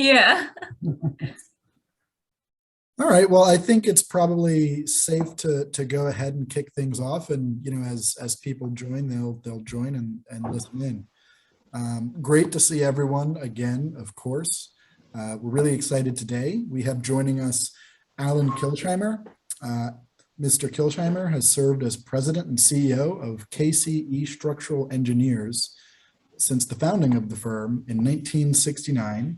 Yeah. All right. Well, I think it's probably safe to go ahead and kick things off, and as people join, they'll join and listen in. Great to see everyone again, of course. We're really excited today. We have joining us Allyn Kilsheimer. Mr. Kilsheimer has served as president and CEO of KCE Structural Engineers since the founding of the firm in 1969,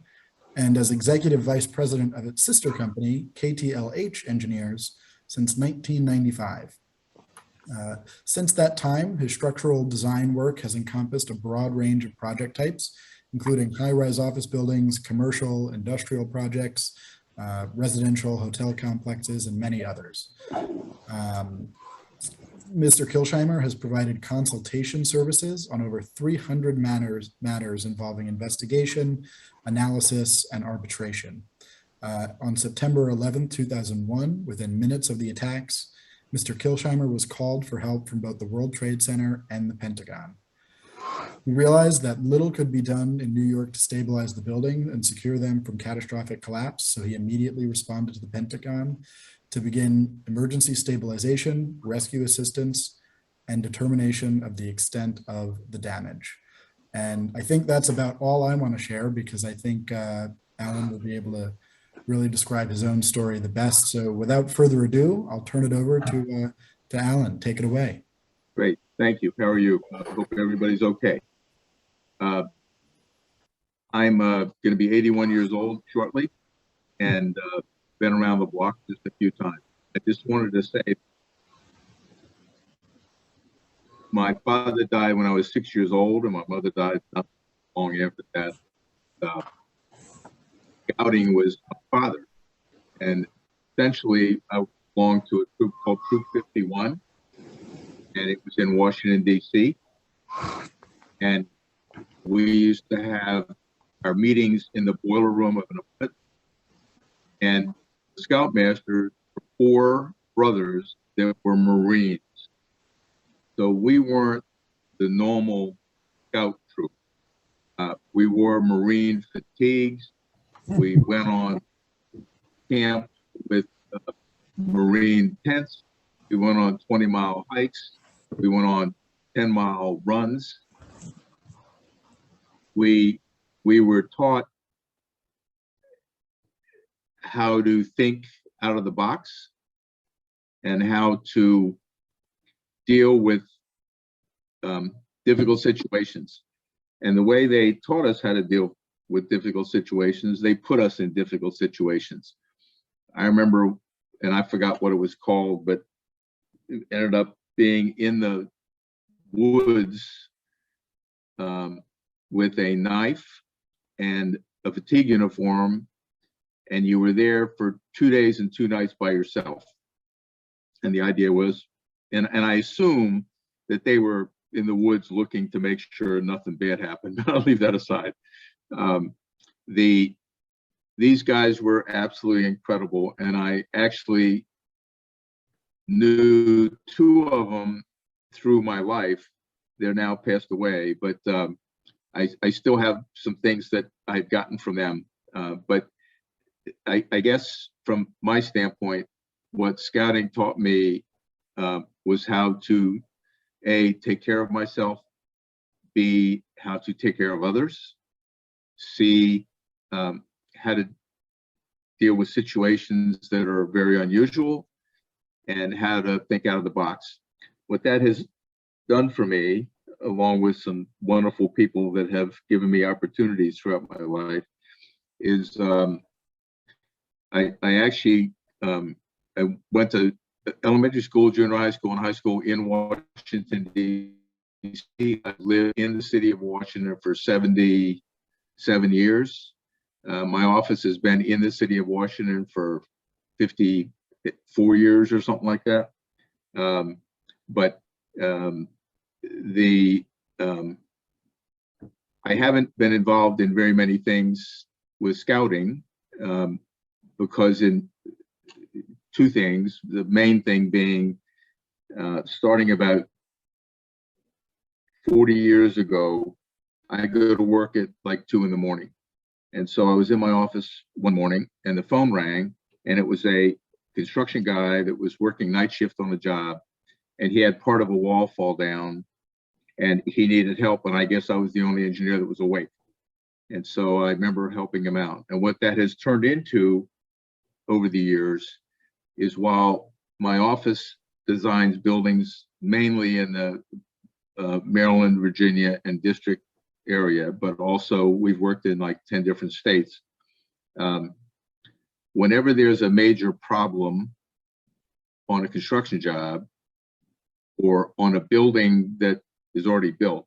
and as executive vice president of its sister company, KTLH Engineers, since 1995. Since that time, his structural design work has encompassed a broad range of project types, including high-rise office buildings, commercial, industrial projects, residential hotel complexes, and many others. Mr. Kilsheimer has provided consultation services on over 300 matters involving investigation, analysis, and arbitration. On September 11, 2001, within minutes of the attacks, Mr. Kilsheimer was called for help from both the World Trade Center and the Pentagon. He realized that little could be done in New York to stabilize the building and secure them from catastrophic collapse, so he immediately responded to the Pentagon to begin emergency stabilization, rescue assistance, and determination of the extent of the damage. And I think that's about all I want to share, because I think Allyn will be able to really describe his own story the best. So without further ado, I'll turn it over to Allyn. Take it away. Great, thank you. How are you? Hope everybody's okay. I'm going to be 81 years old shortly, and been around the block just a few times. I just wanted to say, my father died when I was 6 years old, and my mother died not long after that. Scouting was my father, and essentially I belonged to a troop called Troop 51, and it was in Washington, D.C. And we used to have our meetings in the boiler room of an apartment, and the scoutmaster were 4 brothers that were Marines. So we weren't the normal scout troop. We wore Marine fatigues. We went on camp with Marine tents. We went on 20-mile hikes. We went on 10-mile runs. We were taught how to think out of the box and how to deal with difficult situations. And the way they taught us how to deal with difficult situations, they put us in difficult situations. I remember, and I forgot what it was called, but it ended up being in the woods with a knife and a fatigue uniform, and you were there for 2 days and 2 nights by yourself. And the idea was, and I assume that they were in the woods looking to make sure nothing bad happened, but I'll leave that aside. These guys were absolutely incredible, and I actually knew 2 of them through my life. They're now passed away, but I still have some things that I've gotten from them. But I guess from my standpoint, what scouting taught me was how to, A, take care of myself, B, how to take care of others, C, how to deal with situations that are very unusual, and how to think out of the box. What that has done for me, along with some wonderful people that have given me opportunities throughout my life, is I actually I went to elementary school, junior high school, and high school in Washington, D.C. I lived in the city of Washington for 77 years. My office has been in the city of Washington for 54 years or something like that. I haven't been involved in very many things with scouting because in 2 things, the main thing being starting about 40 years ago, I go to work at like 2 in the morning. And so I was in my office one morning and the phone rang, and it was a construction guy that was working night shift on the job, and he had part of a wall fall down and he needed help. And I guess I was the only engineer that was awake. And so I remember helping him out. And what that has turned into over the years is, while my office designs buildings mainly in the Maryland, Virginia, and district area, but also we've worked in like 10 different states. Whenever there's a major problem on a construction job or on a building that is already built,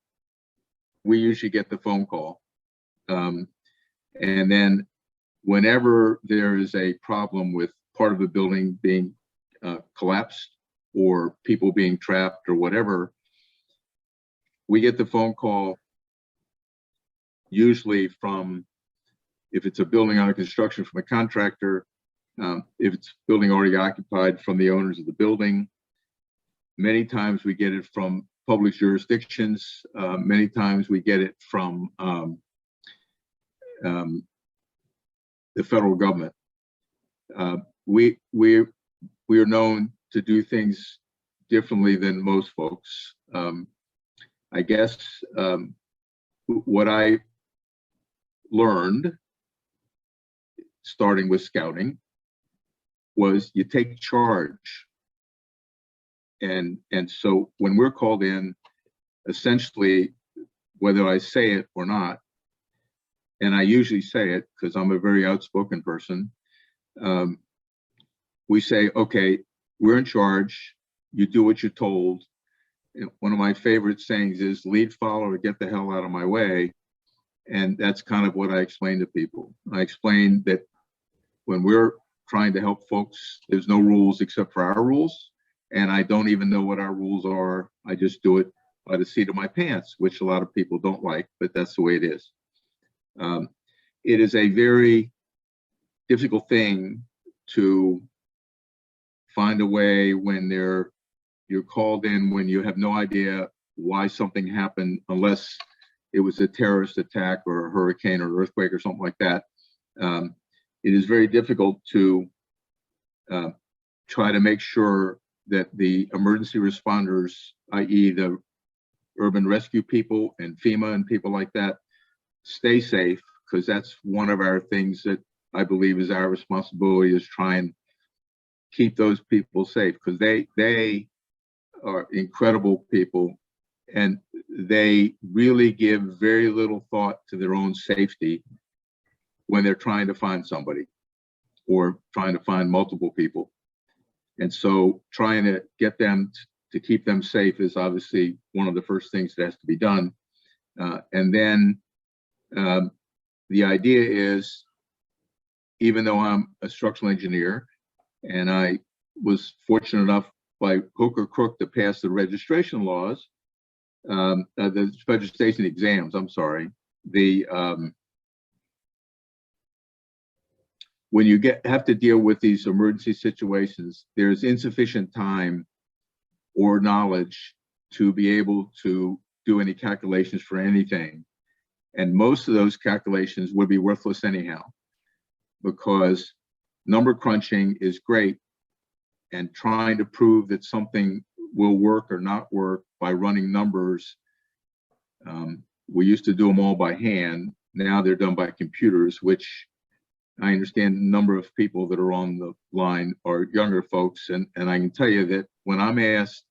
we usually get the phone call. And then whenever there is a problem with part of the building being collapsed or people being trapped or whatever, we get the phone call usually from, if it's a building under construction, from a contractor, if it's building already occupied, from the owners of the building. Many times we get it from public jurisdictions. Many times we get it from the federal government. We are known to do things differently than most folks. I guess what I learned, starting with scouting, was you take charge. And so when we're called in, essentially, whether I say it or not, and I usually say it because I'm a very outspoken person, we say, okay, we're in charge, you do what you're told. And one of my favorite sayings is, lead, follow, or get the hell out of my way. And that's kind of what I explain to people. I explain that when we're trying to help folks, there's no rules except for our rules. And I don't even know what our rules are. I just do it by the seat of my pants, which a lot of people don't like, but that's the way it is. It is a very difficult thing to find a way when you're called in, when you have no idea why something happened, unless it was a terrorist attack or a hurricane or earthquake or something like that. It is very difficult to try to make sure that the emergency responders, i.e. the urban rescue people and FEMA and people like that, stay safe, because that's one of our things that I believe is our responsibility, is try and keep those people safe, because they are incredible people, and they really give very little thought to their own safety when they're trying to find somebody or trying to find multiple people. And so trying to get them to keep them safe is obviously one of the first things that has to be done. And then the idea is, even though I'm a structural engineer and I was fortunate enough by hook or crook to pass the registration laws, the registration exams, I'm sorry, when you have to deal with these emergency situations, there's insufficient time or knowledge to be able to do any calculations for anything. And most of those calculations would be worthless anyhow, because number crunching is great, and trying to prove that something will work or not work by running numbers. We used to do them all by hand. Now they're done by computers, which I understand the number of people that are on the line are younger folks. And I can tell you that when I'm asked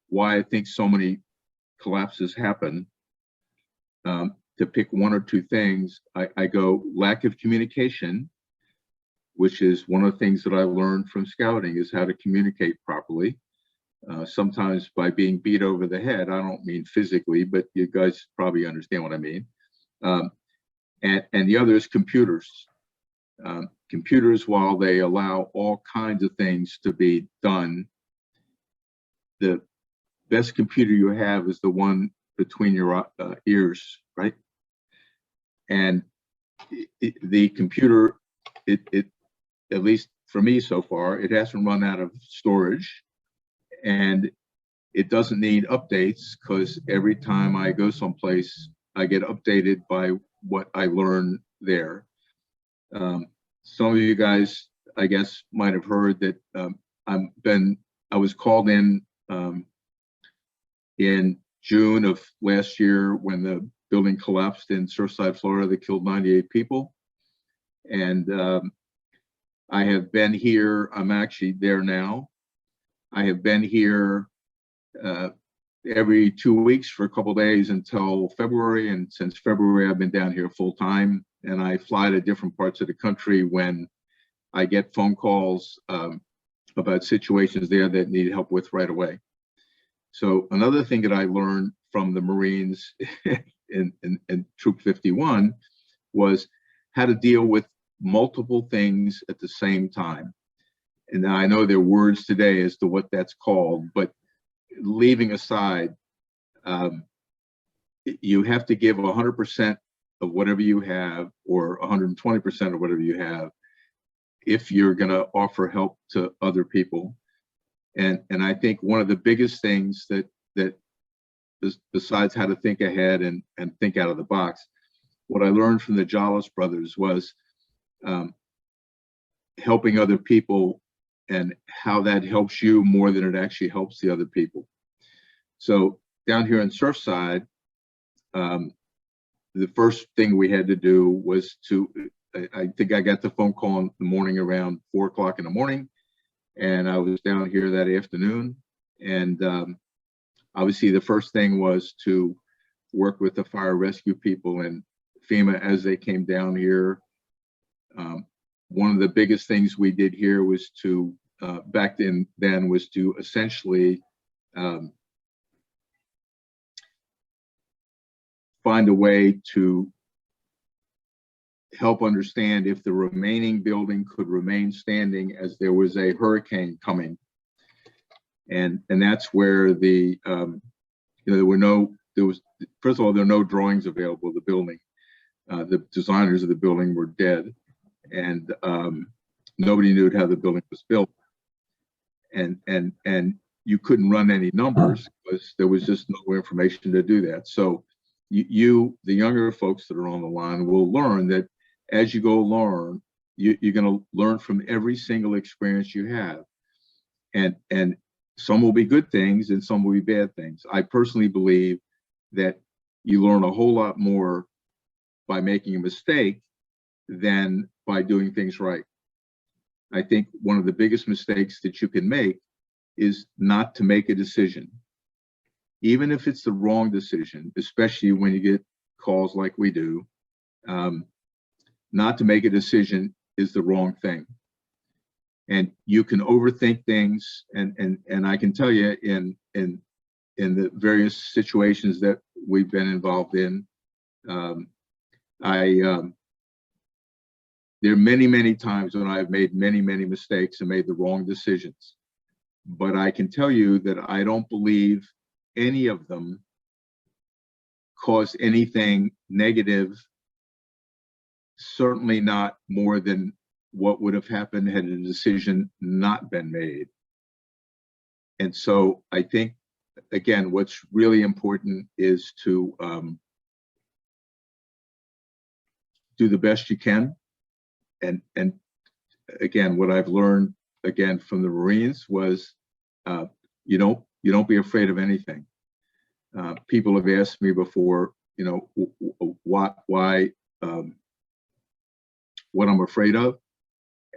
why I think so many collapses happen, to pick one or two things, I go lack of communication, which is one of the things that I learned from scouting, is how to communicate properly. Sometimes by being beat over the head. I don't mean physically, but you guys probably understand what I mean. And the other is computers. Computers, while they allow all kinds of things to be done, the best computer you have is the one between your ears, right? And the computer, it at least for me so far, it hasn't run out of storage, and it doesn't need updates, because every time I go someplace, I get updated by what I learn there. Some of you guys, I guess, might have heard that I was called in June of last year when the building collapsed in Surfside, Florida, that killed 98 people. And I have been here. I'm actually there now. I have been here every 2 weeks for a couple of days until February. And since February, I've been down here full time. And I fly to different parts of the country when I get phone calls about situations there that need help with right away. So another thing that I learned from the Marines in Troop 51 was how to deal with multiple things at the same time. And I know there are words today as to what that's called, but leaving aside, you have to give 100% of whatever you have, or 120% of whatever you have, if you're going to offer help to other people. And I think one of the biggest things that besides how to think ahead and think out of the box, what I learned from the Jollis brothers was helping other people and how that helps you more than it actually helps the other people. So down here in Surfside, the first thing we had to do was I think I got the phone call in the morning around 4 o'clock in the morning, and I was down here that afternoon. And obviously the first thing was to work with the fire rescue people and FEMA as they came down here. One of the biggest things we did here was to, back then was to essentially find a way to help understand if the remaining building could remain standing as there was a hurricane coming. And that's where the, first of all, there were no drawings available of the building. The designers of the building were dead, and nobody knew how the building was built. And you couldn't run any numbers because there was just no information to do that. So the younger folks that are on the line will learn that as you go along, you're going to learn from every single experience you have. And some will be good things and some will be bad things. I personally believe that you learn a whole lot more by making a mistake than by doing things right. I think one of the biggest mistakes that you can make is not to make a decision. Even if it's the wrong decision, especially when you get calls like we do, not to make a decision is the wrong thing. And you can overthink things, and I can tell you in the various situations that we've been involved in, there are many times when I've made many mistakes and made the wrong decisions. But I can tell you that I don't believe any of them caused anything negative, certainly not more than what would have happened had a decision not been made. And so I think, again, what's really important is to do the best you can. And again, what I've learned again from the Marines was you don't be afraid of anything. People have asked me before, why what I'm afraid of,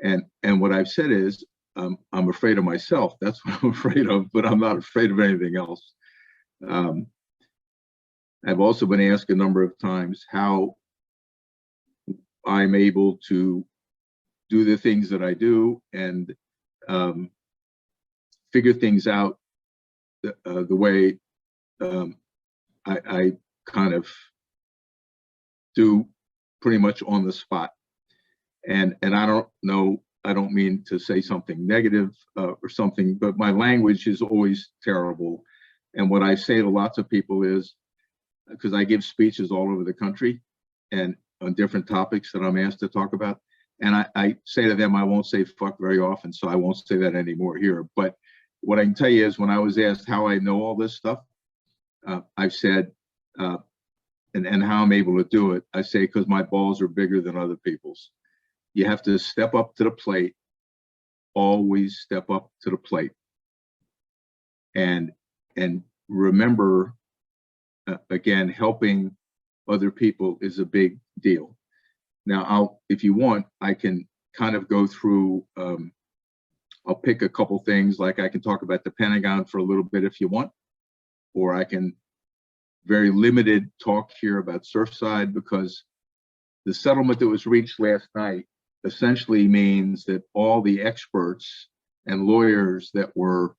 and what I've said is I'm afraid of myself. That's what I'm afraid of, but I'm not afraid of anything else. I've also been asked a number of times how I'm able to do the things that I do and figure things out the way I kind of do pretty much on the spot. And I don't know, I don't mean to say something negative or something, but my language is always terrible. And what I say to lots of people is, because I give speeches all over the country and on different topics that I'm asked to talk about. And I say to them, I won't say fuck very often, so I won't say that anymore here. But what I can tell you is when I was asked how I know all this stuff, I've said, and how I'm able to do it, I say because my balls are bigger than other people's. You have to step up to the plate. Always step up to the plate. And remember, again, helping other people is a big deal. Now, if you want, I can kind of go through, I'll pick a couple things, like I can talk about the Pentagon for a little bit if you want, or I can very limited talk here about Surfside, because the settlement that was reached last night essentially means that all the experts and lawyers that were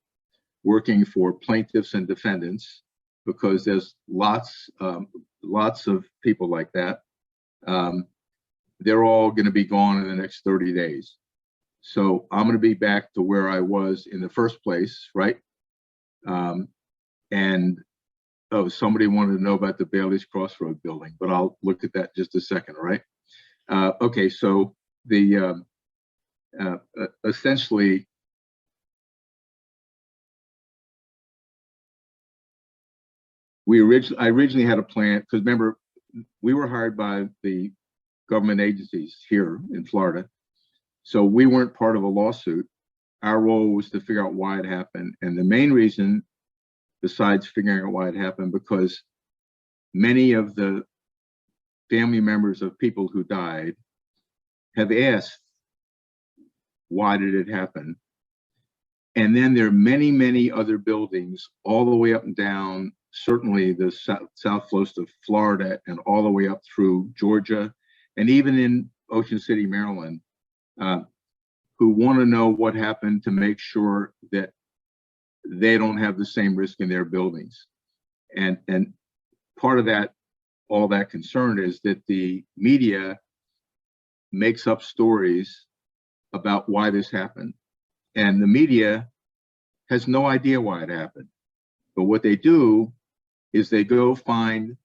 working for plaintiffs and defendants, because there's lots of people like that, they're all going to be gone in the next 30 days. So I'm going to be back to where I was in the first place, right? And oh, somebody wanted to know about the Bailey's Crossroad building, but I'll look at that in just a second, all right? Okay, so the essentially, I originally had a plan, because remember, we were hired by the government agencies here in Florida. So we weren't part of a lawsuit. Our role was to figure out why it happened. And the main reason, besides figuring out why it happened, because many of the family members of people who died have asked, why did it happen? And then there are many, many other buildings all the way up and down, certainly the south coast of Florida and all the way up through Georgia, and even in Ocean City, Maryland, who want to know what happened to make sure that they don't have the same risk in their buildings. And part of that, all that concern is that the media makes up stories about why this happened. And the media has no idea why it happened. But what they do is they go find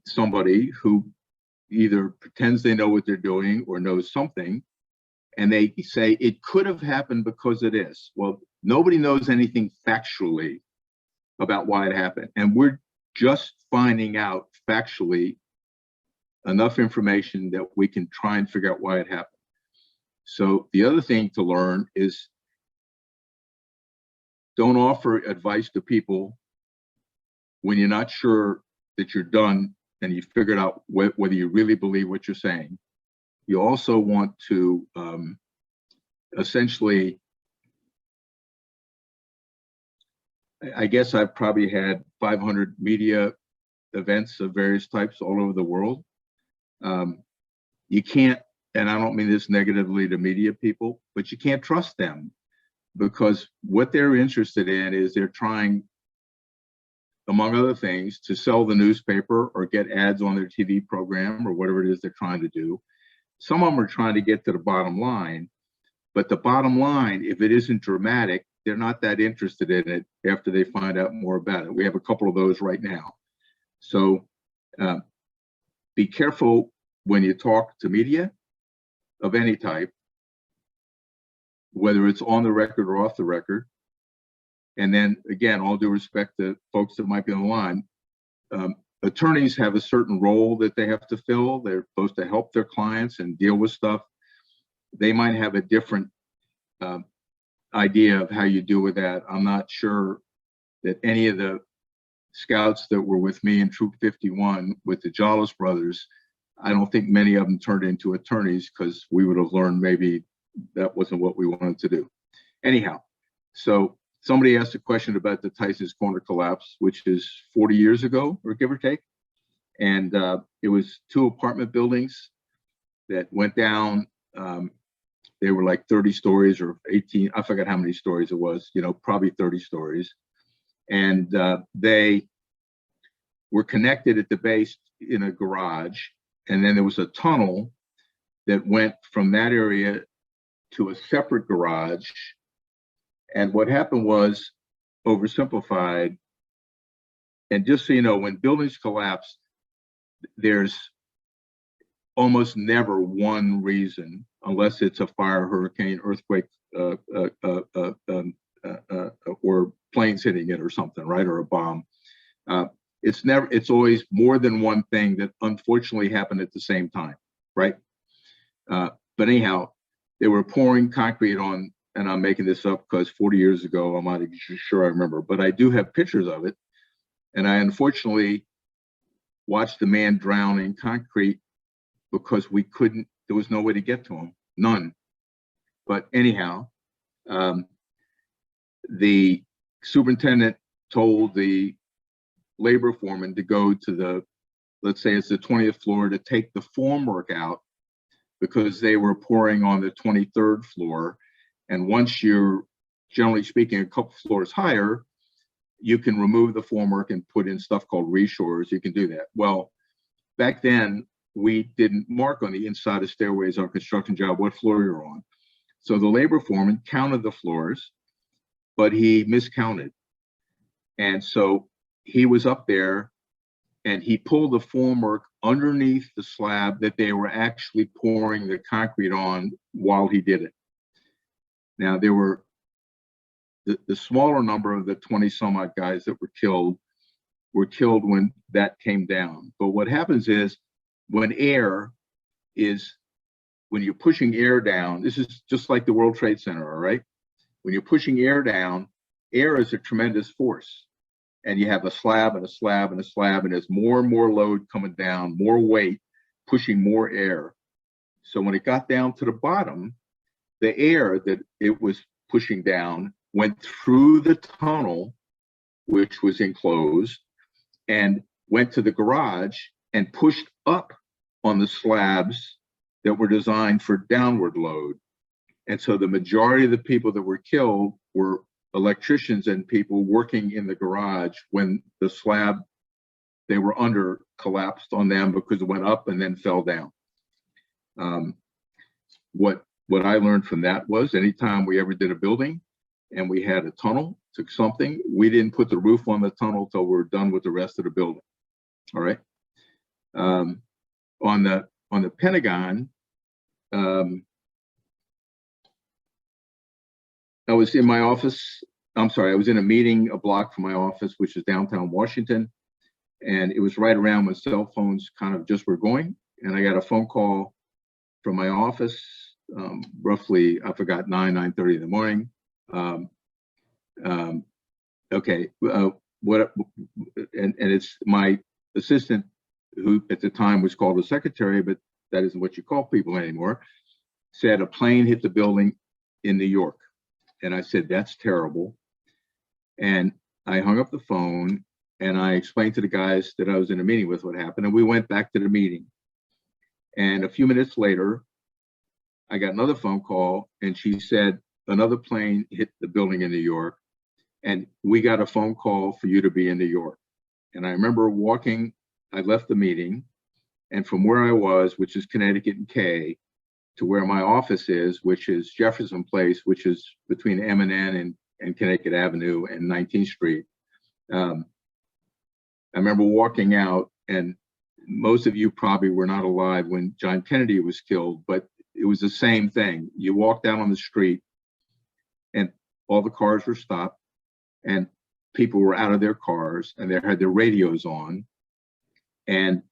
somebody who either pretends they know what they're doing or knows something, and they say it could have happened because of this. Well, nobody knows anything factually about why it happened. And we're just finding out factually enough information that we can try and figure out why it happened. So the other thing to learn is, don't offer advice to people when you're not sure that you're done and you figured out whether you really believe what you're saying. You also want to essentially, I guess I've probably had 500 media events of various types all over the world. You can't, and I don't mean this negatively to media people, but you can't trust them, because what they're interested in is they're trying, among other things, to sell the newspaper or get ads on their TV program or whatever it is they're trying to do. Some of them are trying to get to the bottom line, but the bottom line, if it isn't dramatic, they're not that interested in it after they find out more about it. We have a couple of those right now. So be careful when you talk to media of any type, whether it's on the record or off the record. And then again, all due respect to folks that might be on the line, attorneys have a certain role that they have to fill. They're supposed to help their clients and deal with stuff. They might have a different idea of how you deal with that. I'm not sure that any of the scouts that were with me in Troop 51 with the Jollis brothers, I don't think many of them turned into attorneys, because we would have learned maybe that wasn't what we wanted to do. Anyhow, so somebody asked a question about the Tyson's Corner collapse, which is 40 years ago, or give or take. And it was 2 apartment buildings that went down. They were like 30 stories or 18, I forgot how many stories it was, probably 30 stories. And they were connected at the base in a garage. And then there was a tunnel that went from that area to a separate garage. And what happened was, oversimplified, and just so you know, when buildings collapse, there's almost never one reason, unless it's a fire, hurricane, earthquake, or planes hitting it or something, right? Or a bomb. it's always more than one thing that unfortunately happened at the same time, right? But anyhow, they were pouring concrete on, and I'm making this up because 40 years ago, I'm not sure I remember, but I do have pictures of it. And I unfortunately watched the man drown in concrete because there was no way to get to him, none. But anyhow, the superintendent told the labor foreman to go to the, let's say it's the 20th floor, to take the formwork out because they were pouring on the 23rd floor. And once you're, generally speaking, a couple floors higher, you can remove the formwork and put in stuff called reshores. You can do that. Well, back then, we didn't mark on the inside of stairways on a construction job what floor you're on. So the labor foreman counted the floors, but he miscounted. And so he was up there and he pulled the formwork underneath the slab that they were actually pouring the concrete on while he did it. Now, there were the smaller number of the 20 some odd guys that were killed when that came down. But what happens is when you're pushing air down, this is just like the World Trade Center, all right? When you're pushing air down, air is a tremendous force. And you have a slab and a slab and a slab, and there's more and more load coming down, more weight, pushing more air. So when it got down to the bottom, the air that it was pushing down went through the tunnel, which was enclosed, and went to the garage and pushed up on the slabs that were designed for downward load. And so the majority of the people that were killed were electricians and people working in the garage when the slab they were under collapsed on them because it went up and then fell down. What I learned from that was anytime we ever did a building and we had a tunnel to something, we didn't put the roof on the tunnel till we're done with the rest of the building. All right. On the Pentagon, I was in my office. I'm sorry, I was in a meeting a block from my office, which is downtown Washington. And it was right around when cell phones kind of just were going. And I got a phone call from my office, roughly, I forgot, 9:30 in the morning. And it's my assistant, who at the time was called a secretary, but that isn't what you call people anymore, said a plane hit the building in New York. And I said, that's terrible. And I hung up the phone and I explained to the guys that I was in a meeting with what happened. And we went back to the meeting. And a few minutes later, I got another phone call and she said, another plane hit the building in New York. And we got a phone call for you to be in New York. And I remember walking, I left the meeting, and from where I was, which is Connecticut and K, to where my office is, which is Jefferson Place, which is between M&N and Connecticut Avenue and 19th Street. I remember walking out, and most of you probably were not alive when John Kennedy was killed, but it was the same thing. You walked out on the street and all the cars were stopped and people were out of their cars and they had their radios on. And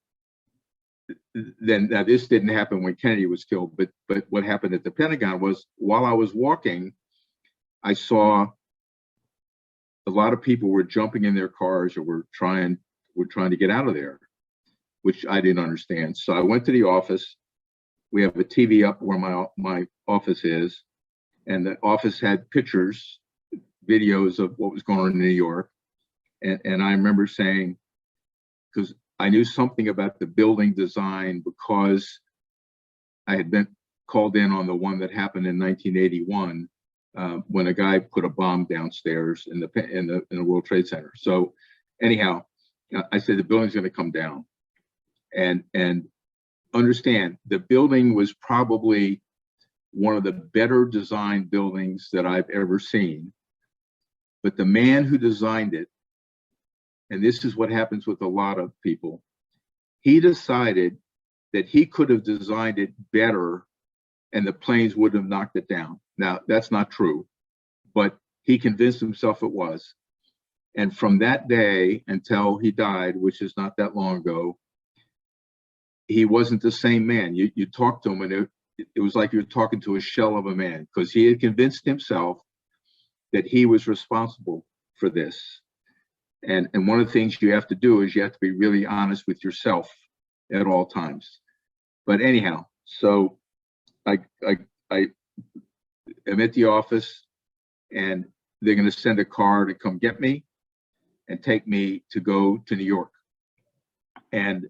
then, now this didn't happen when Kennedy was killed, but what happened at the Pentagon was while I was walking, I saw a lot of people were jumping in their cars or were trying to get out of there, which I didn't understand. So I went to the office. We have a TV up where my office is, and the office had pictures, videos of what was going on in New York. And I remember saying, because I knew something about the building design because I had been called in on the one that happened in 1981 when a guy put a bomb downstairs in the World Trade Center. So anyhow, I said the building's going to come down, and understand the building was probably one of the better designed buildings that I've ever seen. But the man who designed it, and this is what happens with a lot of people, he decided that he could have designed it better and the planes wouldn't have knocked it down. Now, that's not true, but he convinced himself it was. And from that day until he died, which is not that long ago, he wasn't the same man. You talked to him and it was like you were talking to a shell of a man, because he had convinced himself that he was responsible for this. And one of the things you have to do is you have to be really honest with yourself at all times. But anyhow, so I am at the office, and they're going to send a car to come get me and take me to go to New York. And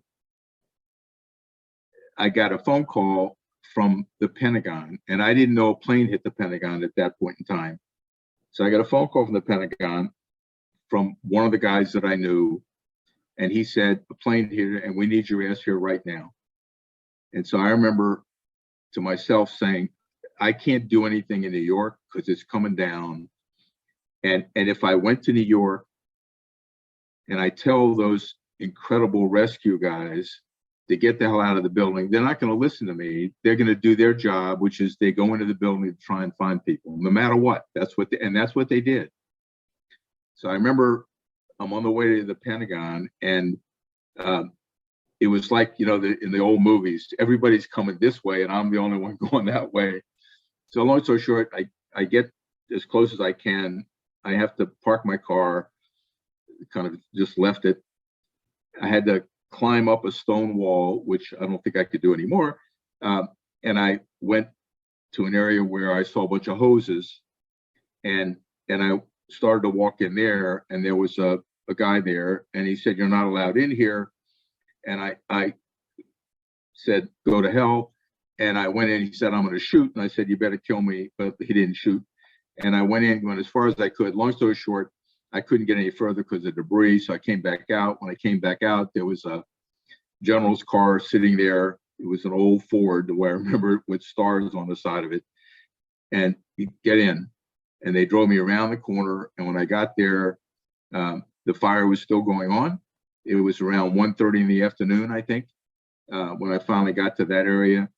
I got a phone call from the Pentagon, and I didn't know a plane hit the Pentagon at that point in time. So I got a phone call from the Pentagon from one of the guys that I knew, and he said, a plane hit and we need your ass here right now. And so I remember to myself saying, I can't do anything in New York because it's coming down. And if I went to New York and I tell those incredible rescue guys to get the hell out of the building, they're not going to listen to me. They're going to do their job, which is they go into the building to try and find people, no matter what. That's what they did. So I remember I'm on the way to the Pentagon, and it was like, you know, in the old movies, everybody's coming this way and I'm the only one going that way. So long story short, I get as close as I can. I have to park my car, kind of just left it. I had to climb up a stone wall, which I don't think I could do anymore. And I went to an area where I saw a bunch of hoses, and I started to walk in there, and there was a guy there, and he said, "You're not allowed in here." And I said, "Go to hell." And I went in, he said, "I'm going to shoot." And I said, "You better kill me." But he didn't shoot. And I went in, went as far as I could. Long story short, I couldn't get any further because of debris. So I came back out. When I came back out, there was a general's car sitting there. It was an old Ford, the way I remember it, with stars on the side of it. And you get in, and they drove me around the corner. And when I got there, the fire was still going on. It was around 1:30 in the afternoon, I think, when I finally got to that area.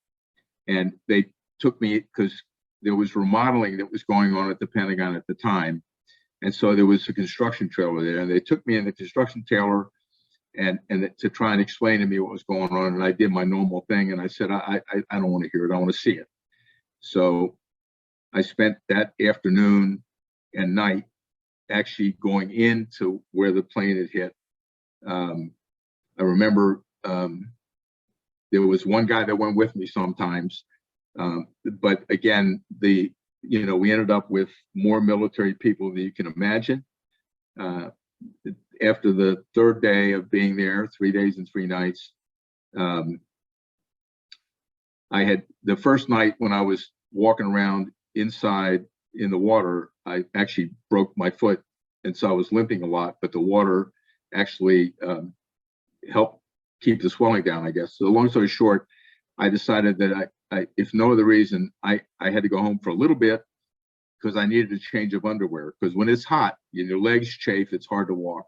And they took me, because there was remodeling that was going on at the Pentagon at the time. And so there was a construction trailer there, and they took me in the construction trailer and to try and explain to me what was going on. And I did my normal thing, and I said, I don't want to hear it. I want to see it. So I spent that afternoon and night actually going into where the plane had hit. I remember there was one guy that went with me sometimes, but again, we ended up with more military people than you can imagine. After the third day of being there, 3 days and 3 nights, I had the first night when I was walking around inside in the water, I actually broke my foot, and so I was limping a lot, but the water actually helped keep the swelling down, I guess. So long story short, I decided that I if no other reason, I had to go home for a little bit, because I needed a change of underwear, because when it's hot, your legs chafe, it's hard to walk.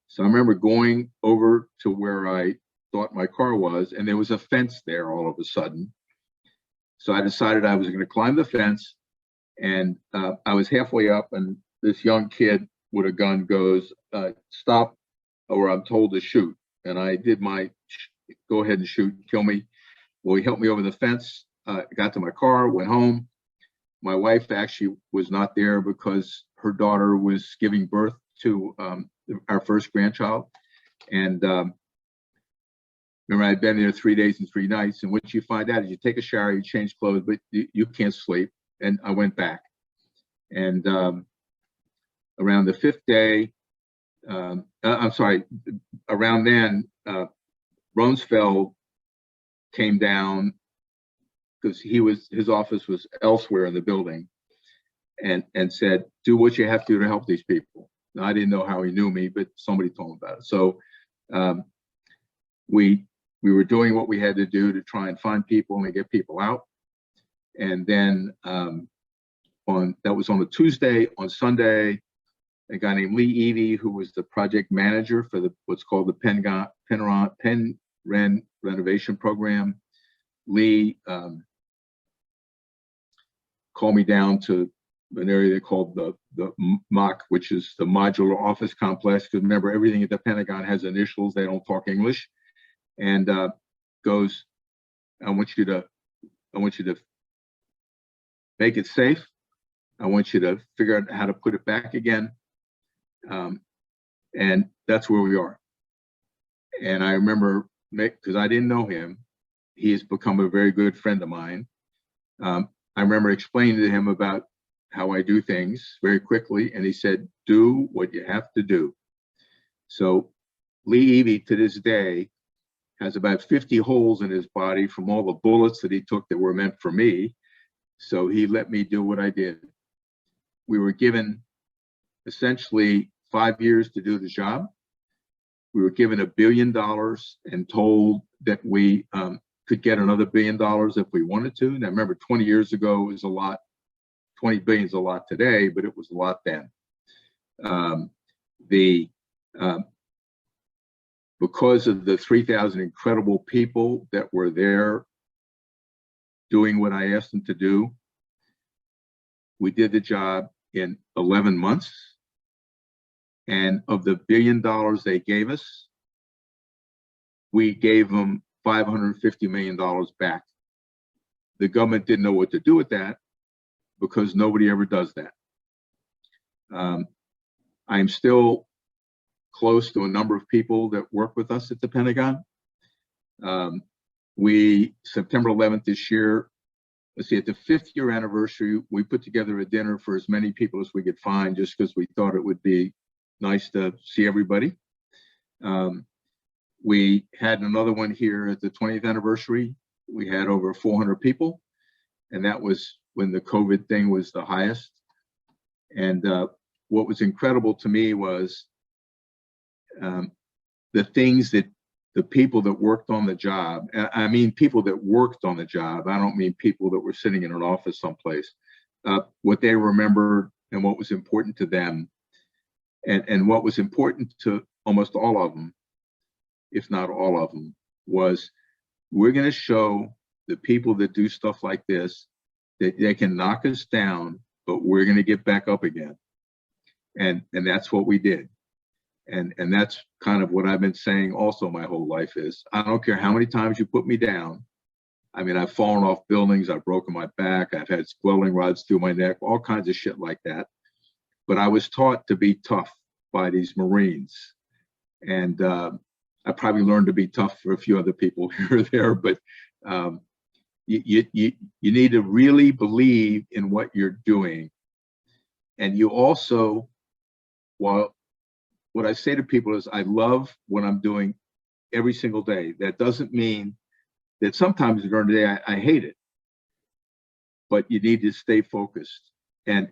So I remember going over to where I thought my car was, and there was a fence there all of a sudden. So I decided I was going to climb the fence, and I was halfway up, and this young kid with a gun goes, "Stop, or I'm told to shoot." And I did my go ahead and shoot, kill me. Well, he helped me over the fence, got to my car, went home. My wife actually was not there because her daughter was giving birth to our first grandchild. And remember, I'd been there 3 days and 3 nights. And what you find out is you take a shower, you change clothes, but you can't sleep. And I went back. And around the 5th day, around then, Rumsfeld came down, because his office was elsewhere in the building, and said, "Do what you have to do to help these people." Now, I didn't know how he knew me, but somebody told him about it. So we were doing what we had to do to try and find people and get people out. And then that was on a Tuesday. On Sunday, a guy named Lee Evey, who was the project manager for what's called the Penn renovation program. Lee called me down to an area they called the MOC, which is the modular office complex. Because remember, everything at the Pentagon has initials. They don't talk English, and goes, I want you to make it safe. I want you to figure out how to put it back again. And that's where we are. And I remember, because I didn't know him, he has become a very good friend of mine. I remember explaining to him about how I do things very quickly, and he said, do what you have to do. So Lee Evie, to this day, has about 50 holes in his body from all the bullets that he took that were meant for me. So he let me do what I did. We were given essentially 5 years to do the job. We were given $1 billion and told that we could get another $1 billion if we wanted to. Now, remember, 20 years ago was a lot. 20 billion is a lot today, but it was a lot then. Because of the 3,000 incredible people that were there doing what I asked them to do, we did the job in 11 months. And of the $1 billion they gave us, we gave them $550 million back. The government didn't know what to do with that because nobody ever does that. I'm still close to a number of people that work with us at the Pentagon. September 11th this year, let's see, at the 5th year anniversary, we put together a dinner for as many people as we could find, just because we thought it would be nice to see everybody. We had another one here at the 20th anniversary. We had over 400 people, and that was when the COVID thing was the highest. And what was incredible to me was the things that the people that worked on the job, I mean people that worked on the job, I don't mean people that were sitting in an office someplace, what they remembered and what was important to them. And what was important to almost all of them, if not all of them, was we're going to show the people that do stuff like this that they can knock us down, but we're going to get back up again. And that's what we did. And that's kind of what I've been saying also my whole life is, I don't care how many times you put me down. I mean, I've fallen off buildings, I've broken my back, I've had welding rods through my neck, all kinds of shit like that. But I was taught to be tough by these Marines. And I probably learned to be tough for a few other people here or there, but you need to really believe in what you're doing. And you also, well, what I say to people is I love what I'm doing every single day. That doesn't mean that sometimes during the day I hate it, but you need to stay focused. And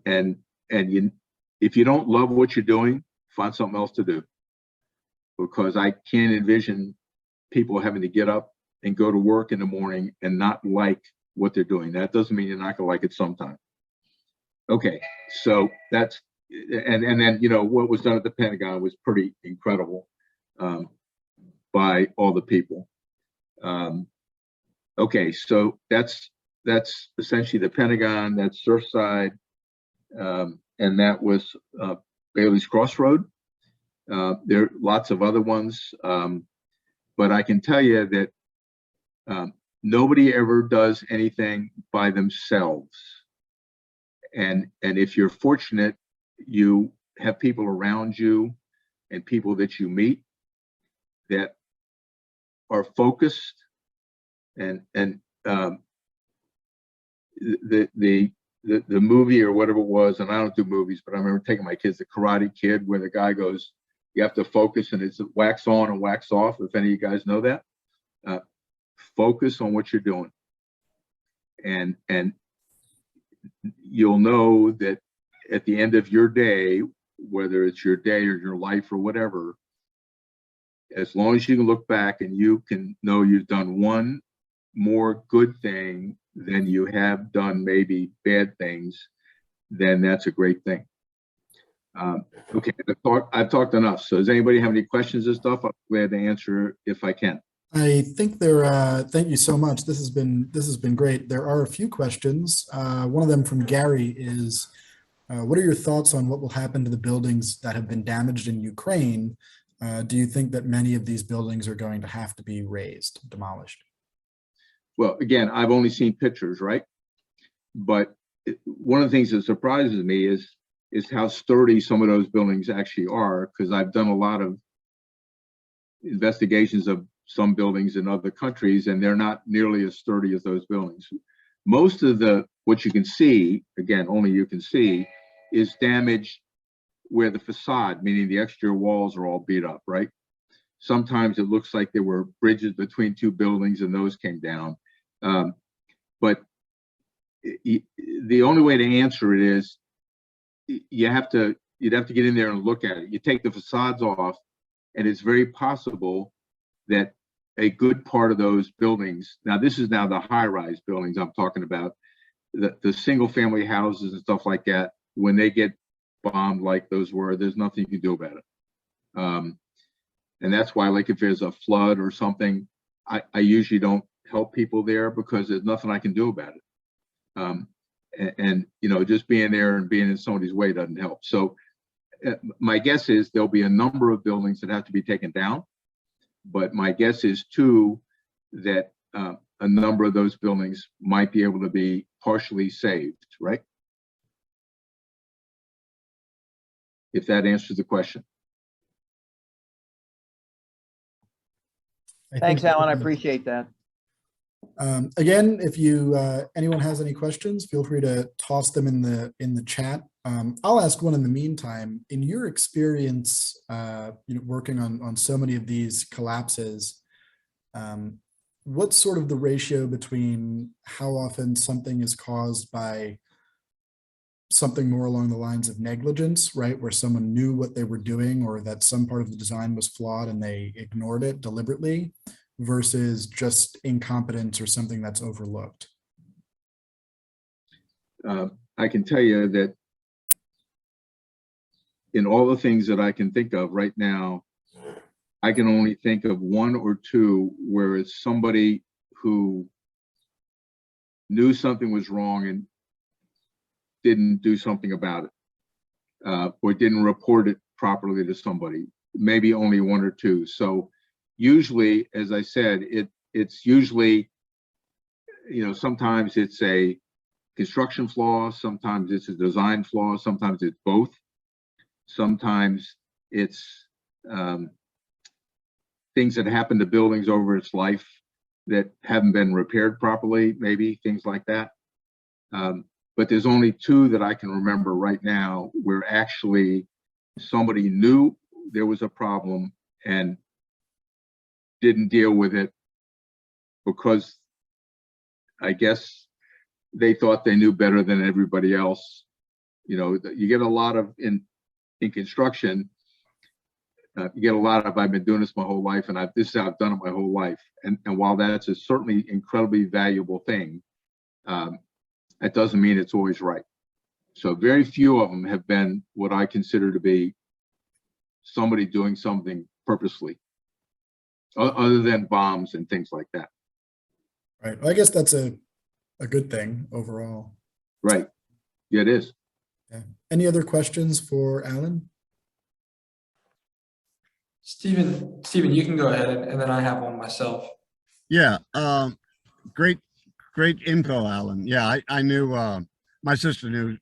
if you don't love what you're doing, find something else to do. Because I can't envision people having to get up and go to work in the morning and not like what they're doing. That doesn't mean you're not gonna like it sometime. Okay, so that's, and then, you know, what was done at the Pentagon was pretty incredible by all the people. Okay, so that's essentially the Pentagon, that's Surfside, and that was Bailey's Crossroad. There are lots of other ones, but I can tell you that nobody ever does anything by themselves. And if you're fortunate, you have people around you and people that you meet that are focused. And the movie or whatever it was, and I don't do movies, but I remember taking my kids to Karate Kid, where the guy goes, you have to focus, and it's wax on and wax off, if any of you guys know that. Focus on what you're doing. And you'll know that at the end of your day, whether it's your day or your life or whatever, as long as you can look back and you can know you've done one more good thing than you have done maybe bad things, then that's a great thing. Okay, I've talked enough. So does anybody have any questions and stuff? I'm glad to answer if I can. I think thank you so much. This has been great. There are a few questions. One of them from Gary is, What are your thoughts on what will happen to the buildings that have been damaged in Ukraine? Do you think that many of these buildings are going to have to be razed, demolished? Well, again, I've only seen pictures, right? But one of the things that surprises me is how sturdy some of those buildings actually are, because I've done a lot of investigations of some buildings in other countries, and they're not nearly as sturdy as those buildings. Most of what you can see, again, only you can see, is damage where the facade, meaning the exterior walls, are all beat up, right? Sometimes it looks like there were bridges between two buildings and those came down. But the only way to answer it is you'd have to get in there and look at it. You take the facades off, and it's very possible that a good part of those buildings, now this is now the high-rise buildings I'm talking about, the single-family houses and stuff like that, when they get bombed like those were, there's nothing you can do about it. And that's why, like, if there's a flood or something, I usually don't help people there because there's nothing I can do about it. And you know, just being there and being in somebody's way doesn't help. So my guess is there'll be a number of buildings that have to be taken down, but my guess is too that a number of those buildings might be able to be partially saved, right? If that answers the question. Thanks, Alan. I appreciate that. Again, if anyone has any questions, feel free to toss them in the chat. I'll ask one in the meantime. In your experience, working on so many of these collapses, what's sort of the ratio between how often something is caused by something more along the lines of negligence, right, where someone knew what they were doing or that some part of the design was flawed and they ignored it deliberately, versus just incompetence or something that's overlooked? I can tell you that in all the things that I can think of right now, I can only think of one or two where it's somebody who knew something was wrong and didn't do something about it, or didn't report it properly to somebody, maybe only one or two. So usually, as I said, it's usually, sometimes it's a construction flaw, sometimes it's a design flaw, sometimes it's both. Sometimes it's things that happen to buildings over its life that haven't been repaired properly, maybe things like that. But there's only two that I can remember right now where actually somebody knew there was a problem and didn't deal with it because I guess they thought they knew better than everybody else. You get a lot of in construction, you get a lot of, I've been doing this my whole life, and I've done it my whole life. And while that's a certainly incredibly valuable thing, that doesn't mean it's always right. So very few of them have been what I consider to be somebody doing something purposely, other than bombs and things like that. Right. Well, I guess that's a good thing overall. Right. Yeah, it is. Yeah. Any other questions for Alan? Stephen, you can go ahead, and then I have one myself. Yeah, great info, Alan. Yeah, I knew, my sister knew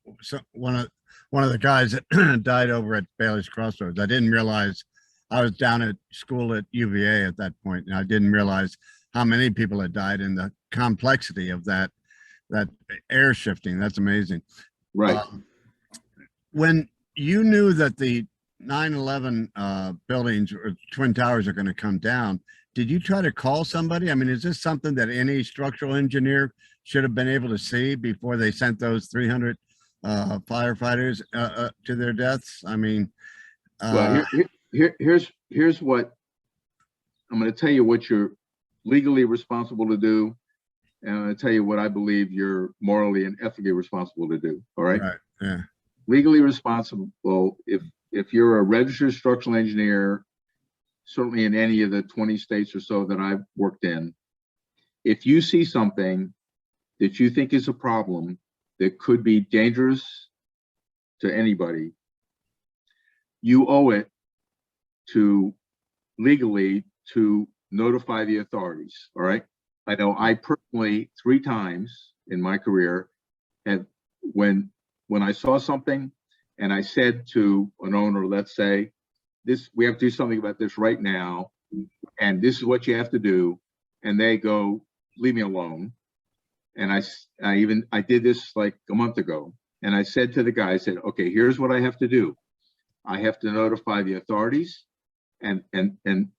one of the guys that died over at Bailey's Crossroads. I didn't realize, I was down at school at UVA at that point, and I didn't realize how many people had died and the complexity of that air shifting. That's amazing. Right. When you knew that the 9/11 buildings or Twin Towers are going to come down, did you try to call somebody? I mean, is this something that any structural engineer should have been able to see before they sent those 300 firefighters to their deaths? I mean, well, here's what I'm going to tell you what you're legally responsible to do, and I'm going to tell you what I believe you're morally and ethically responsible to do. All right. Right. Yeah. Legally responsible, if you're a registered structural engineer, certainly in any of the 20 states or so that I've worked in, if you see something that you think is a problem that could be dangerous to anybody, you owe it to legally to notify the authorities. All right. I know I personally 3 times in my career have when I saw something and I said to an owner, let's say, this, we have to do something about this right now, and this is what you have to do, and they go, leave me alone. And I did this like a month ago, and I said to the guy, I said, okay, here's what I have to do. I have to notify the authorities, and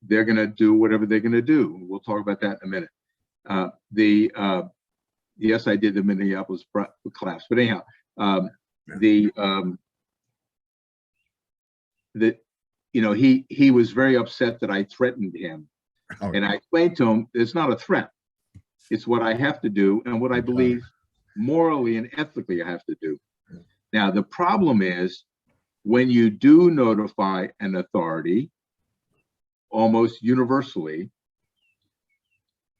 they're going to do whatever they're going to do. We'll talk about that in a minute. Yes, I did the Minneapolis collapse, but anyhow, you know, he was very upset that I threatened him, and I explained to him it's not a threat. It's what I have to do and what I believe morally and ethically I have to do. Now, the problem is when you do notify an authority, almost universally,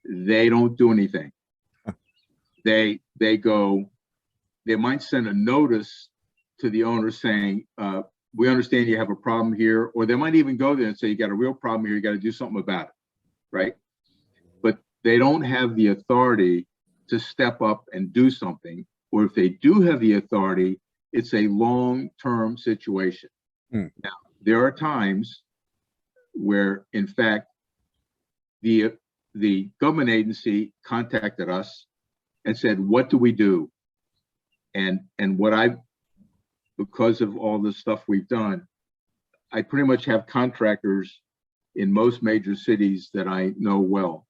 they don't do anything. They might send a notice to the owner saying, we understand you have a problem here, or they might even go there and say, you got a real problem here, you got to do something about it, right? But they don't have the authority to step up and do something, or if they do have the authority, it's a long-term situation. Now, there are times where, in fact, the government agency contacted us and said, what do we do? And because of all the stuff we've done, I pretty much have contractors in most major cities that I know well.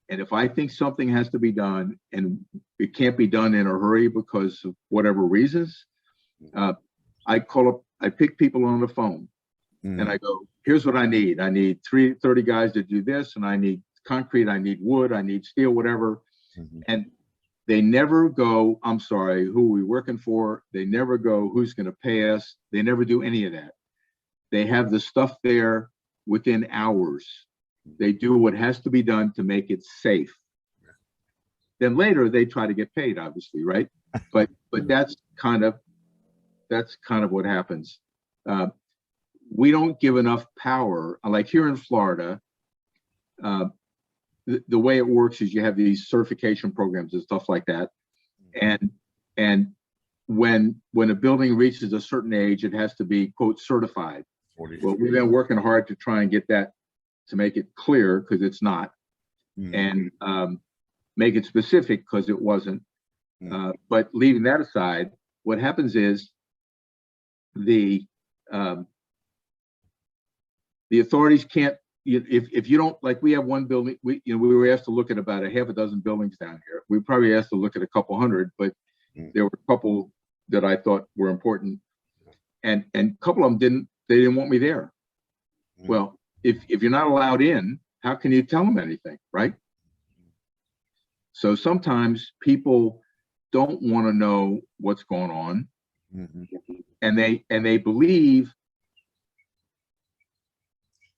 And if I think something has to be done and it can't be done in a hurry because of whatever reasons, I pick people on the phone and I go, here's what I need. I need 30 guys to do this, and I need concrete, I need wood, I need steel, whatever. And they never go, I'm sorry, who are we working for? They never go, who's going to pay us? They never do any of that. They have the stuff there within hours. They do what has to be done to make it safe. Then later they try to get paid, obviously, right? But that's kind of what happens. We don't give enough power. Like here in Florida, the way it works is you have these certification programs and stuff like that. And when a building reaches a certain age, it has to be, quote, certified. Well, we've been working hard to try and get that, to make it clear, because it's not, and make it specific, because it wasn't. But leaving that aside, what happens is the authorities can't, if you don't, like, we have one building, we were asked to look at about a half a dozen buildings down here. We probably asked to look at a couple hundred, but there were a couple that I thought were important, and a couple of them they didn't want me there. Well, if you're not allowed in, how can you tell them anything, right? So sometimes people don't want to know what's going on, and they believe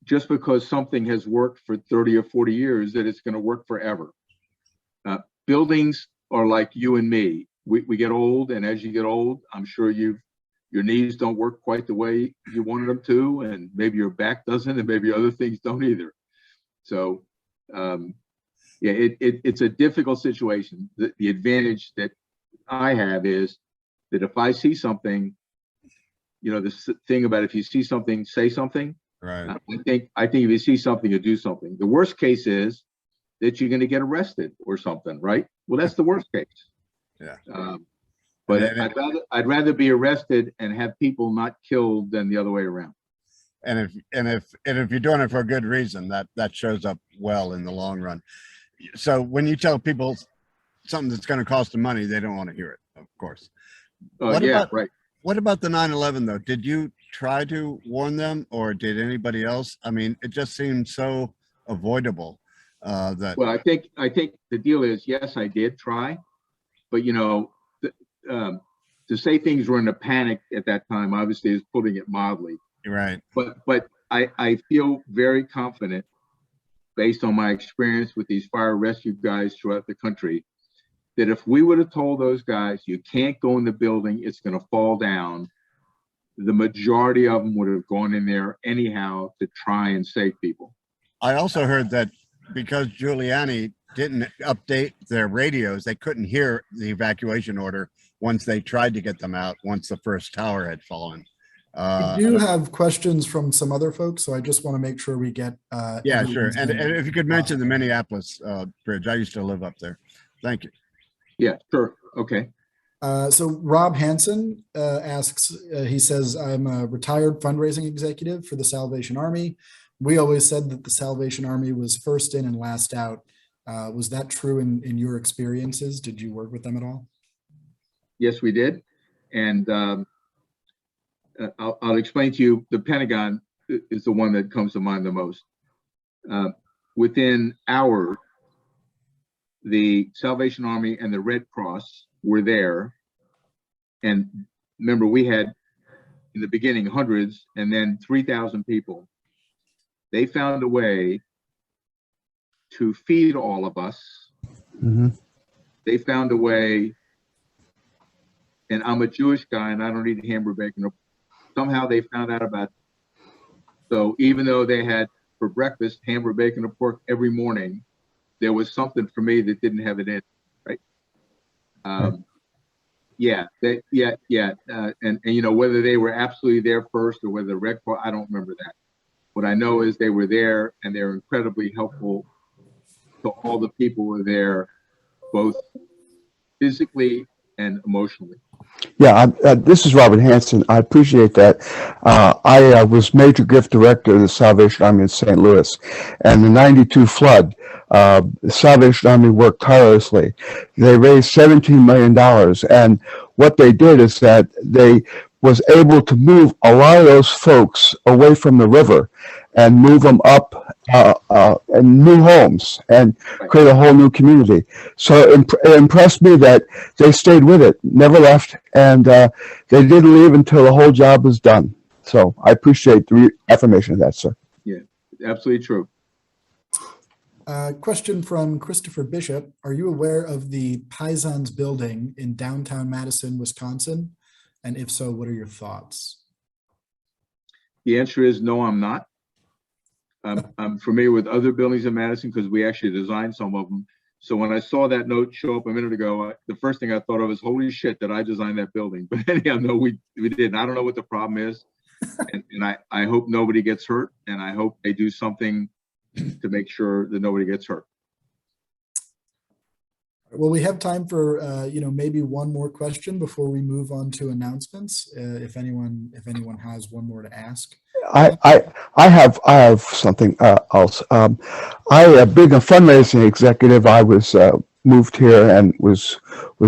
just because something has worked for 30 or 40 years that it's going to work forever. Buildings are like you and me. We get old, and as you get old, I'm sure your knees don't work quite the way you wanted them to, and maybe your back doesn't, and maybe other things don't either. So yeah, it's a difficult situation. The advantage that I have is that if I see something, this thing about if you see something, say something. Right. I think if you see something, you do something. The worst case is that you're going to get arrested or something, right? Well, that's the worst case. Yeah. But I'd rather be arrested and have people not killed than the other way around. And if you're doing it for a good reason, that shows up well in the long run. So when you tell people something that's going to cost them money, they don't want to hear it, of course. Right. What about the 9/11 though? Did you try to warn them, or did anybody else? I mean, it just seems so avoidable. Well, I think the deal is, yes, I did try, but to say things were in a panic at that time, obviously, is putting it mildly. Right. But I feel very confident, based on my experience with these fire rescue guys throughout the country, that if we would have told those guys, you can't go in the building, it's going to fall down, the majority of them would have gone in there anyhow to try and save people. I also heard that because Giuliani didn't update their radios, they couldn't hear the evacuation order once they tried to get them out, once the first tower had fallen. We do have questions from some other folks, so I just want to make sure we get. Yeah, sure. everyone's And input. if you could mention the Minneapolis bridge, I used to live up there. Thank you. Yeah, sure. Okay. So Rob Hansen asks, he says, I'm a retired fundraising executive for the Salvation Army. We always said that the Salvation Army was first in and last out. Was that true in your experiences? Did you work with them at all? Yes, we did. And I'll explain to you, the Pentagon is the one that comes to mind the most. Within hours, the Salvation Army and the Red Cross were there. And remember, we had in the beginning hundreds and then 3,000 people. They found a way to feed all of us. Mm-hmm. They found a way, and I'm a Jewish guy and I don't eat hamburger bacon. Somehow they found out about it. So even though they had for breakfast hamburger bacon and pork every morning, there was something for me that didn't have it in, right? And you know, whether they were absolutely there first or whether the Red Cross, I don't remember that. What I know is they were there and they're incredibly helpful to all the people who were there, both physically and emotionally. Yeah, this is Robert Hanson. I appreciate that. I was major gift director of the Salvation Army in St. Louis, and the '92 flood, the Salvation Army worked tirelessly. They raised $17 million, and what they did is that they was able to move a lot of those folks away from the river and move them up in new homes and create a whole new community. So it impressed me that they stayed with it, never left, and they didn't leave until the whole job was done. So I appreciate the affirmation of that, sir. Yeah, absolutely true. Question from Christopher Bishop. Are you aware of the Pisons building in downtown Madison, Wisconsin? And if so, what are your thoughts? The answer is no, I'm not. I'm familiar with other buildings in Madison because we actually designed some of them. So when I saw that note show up a minute ago, the first thing I thought of was, holy shit, did I design that building? But anyhow, no, we didn't. I don't know what the problem is. And I hope nobody gets hurt. And I hope they do something to make sure that nobody gets hurt. Well, we have time for maybe one more question before we move on to announcements. If anyone has one more to ask. I have something else. Being a fundraising executive, I was moved here and was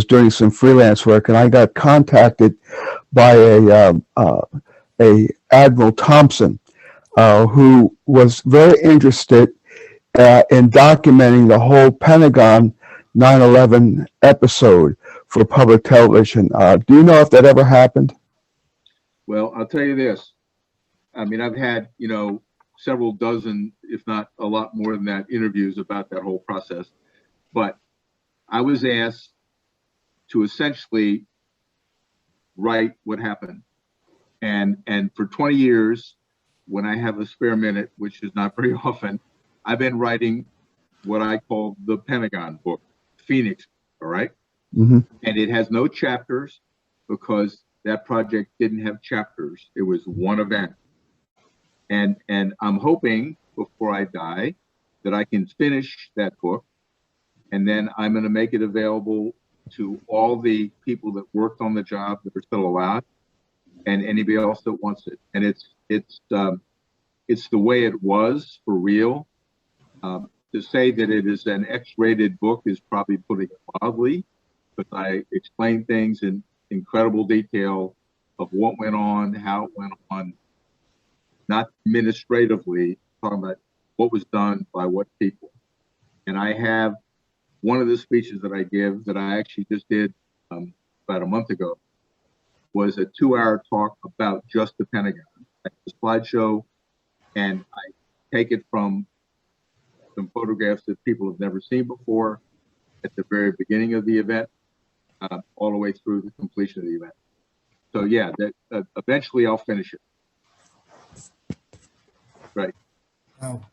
doing some freelance work, and I got contacted by a Admiral Thompson, who was very interested in documenting the whole Pentagon 9/11 episode for public television. Do you know if that ever happened? Well, I'll tell you this. I mean, I've had, several dozen, if not a lot more than that, interviews about that whole process. But I was asked to essentially write what happened. And for 20 years, when I have a spare minute, which is not very often, I've been writing what I call the Pentagon book, Phoenix, all right? Mm-hmm. And it has no chapters because that project didn't have chapters. It was one event. And I'm hoping before I die that I can finish that book, and then I'm going to make it available to all the people that worked on the job that are still alive, and anybody else that wants it. And it's the way it was for real. To say that it is an X-rated book is probably putting it mildly, but I explain things in incredible detail of what went on, how it went on, not administratively, talking about what was done by what people. And I have one of the speeches that I give that I actually just did about a month ago was a 2-hour talk about just the Pentagon. I have a slideshow, and I take it from some photographs that people have never seen before at the very beginning of the event, all the way through the completion of the event. So yeah, that eventually I'll finish it. Right.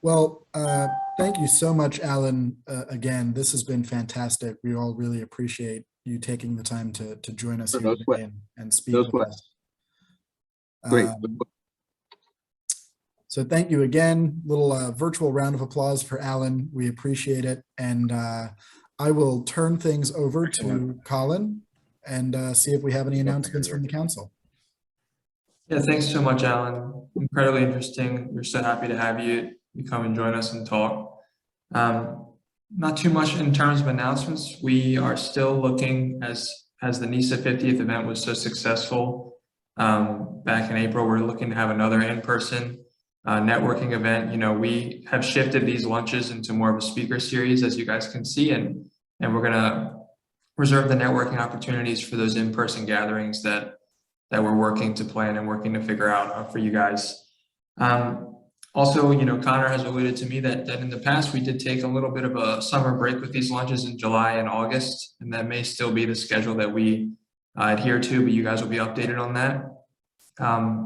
Well, thank you so much, Allyn. Again, this has been fantastic. We all really appreciate you taking the time to join us here No sweat. today and speak No with sweat. us. Great. So thank you again. Little virtual round of applause for Allyn. We appreciate it. And I will turn things over to Colin and see if we have any announcements from the council. Yeah, thanks so much, Alan. Incredibly interesting. We're so happy to have you come and join us and talk. Not too much in terms of announcements. We are still looking, as the NESA 50th event was so successful back in April, we're looking to have another in-person networking event. You know, we have shifted these lunches into more of a speaker series, as you guys can see, and we're gonna reserve the networking opportunities for those in-person gatherings that we're working to plan and working to figure out for you guys. Also, you know, Connor has alluded to me that in the past we did take a little bit of a summer break with these lunches in July and August, and that may still be the schedule that we adhere to, but you guys will be updated on that.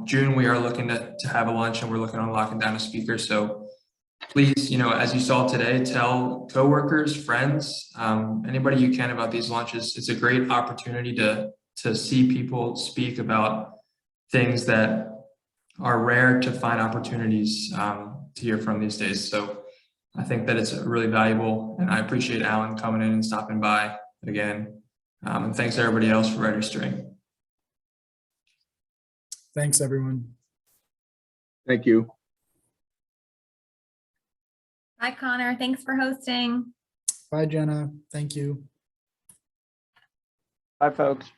June, we are looking to have a lunch, and we're looking on locking down a speaker. So please, you know, as you saw today, tell coworkers, friends, anybody you can about these lunches. It's a great opportunity to see people speak about things that are rare to find opportunities to hear from these days. So I think that it's really valuable, and I appreciate Allyn coming in and stopping by again. And thanks everybody else for registering. Thanks, everyone. Thank you. Hi, Connor. Thanks for hosting. Bye, Jenna. Thank you. Bye, folks.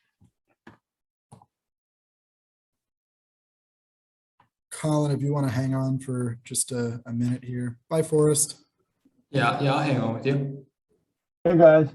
Colin, if you want to hang on for just a minute here. Bye, Forrest. Yeah, I'll hang on with you. Hey, guys.